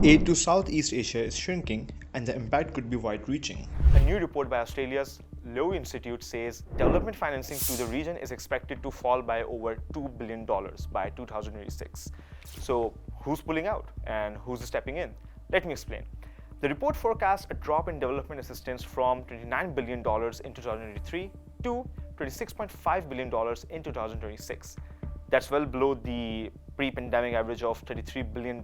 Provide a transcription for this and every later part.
Aid to Southeast Asia is shrinking, and the impact could be wide-reaching. A new report by Australia's Lowy Institute says development financing to the region is expected to fall by over $2 billion by 2026. So, who's pulling out and who's stepping in? Let me explain. The report forecasts a drop in development assistance from $29 billion in 2023 to $26.5 billion in 2026. That's well below the pre-pandemic average of $33 billion.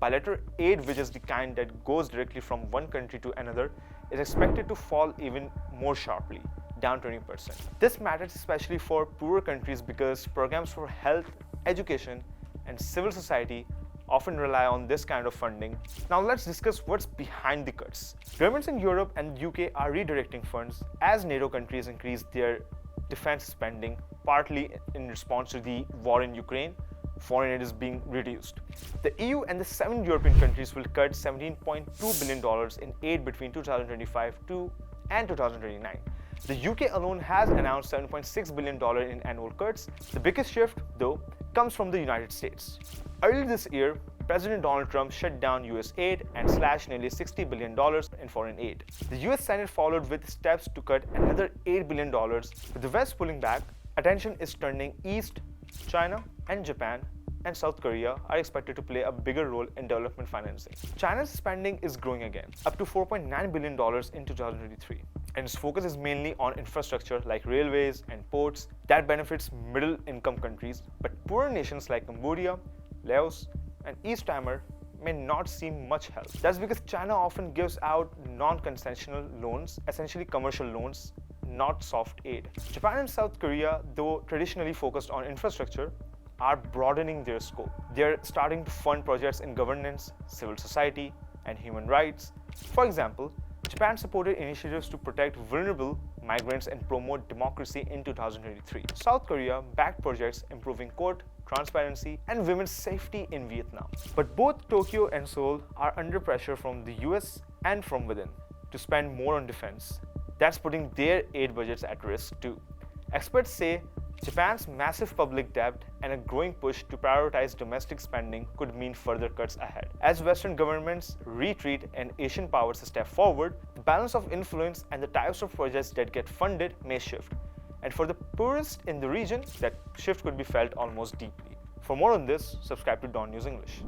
Bilateral aid, which is the kind that goes directly from one country to another, is expected to fall even more sharply, down 20%. This matters especially for poorer countries because programs for health, education, and civil society often rely on this kind of funding. Now let's discuss what's behind the cuts. Governments in Europe and the UK are redirecting funds as NATO countries increase their defense spending, partly in response to the war in Ukraine. Foreign aid is being reduced. The EU and the 7 European countries will cut $17.2 billion in aid between 2025 and 2029. The UK alone has announced $7.6 billion in annual cuts. The biggest shift, though, comes from the United States. Earlier this year, President Donald Trump shut down US aid and slashed nearly $60 billion in foreign aid. The US Senate followed with steps to cut another $8 billion. With the West pulling back, attention is turning east. China and Japan and South Korea are expected to play a bigger role in development financing. China's spending is growing again, up to $4.9 billion in 2023. And its focus is mainly on infrastructure like railways and ports that benefits middle-income countries, but poorer nations like Cambodia, Laos, and East Timor may not see much help. That's because China often gives out non-concessional loans, essentially commercial loans, not soft aid. Japan and South Korea, though traditionally focused on infrastructure, are broadening their scope. They're starting to fund projects in governance, civil society, and human rights. For example, Japan supported initiatives to protect vulnerable migrants and promote democracy in 2023. South Korea backed projects improving court transparency and women's safety in Vietnam. But both Tokyo and Seoul are under pressure from the US and from within to spend more on defense. That's putting their aid budgets at risk too. Experts say Japan's massive public debt and a growing push to prioritize domestic spending could mean further cuts ahead. As Western governments retreat and Asian powers step forward, the balance of influence and the types of projects that get funded may shift. And for the poorest in the region, that shift could be felt almost deeply. For more on this, subscribe to DawnNews English.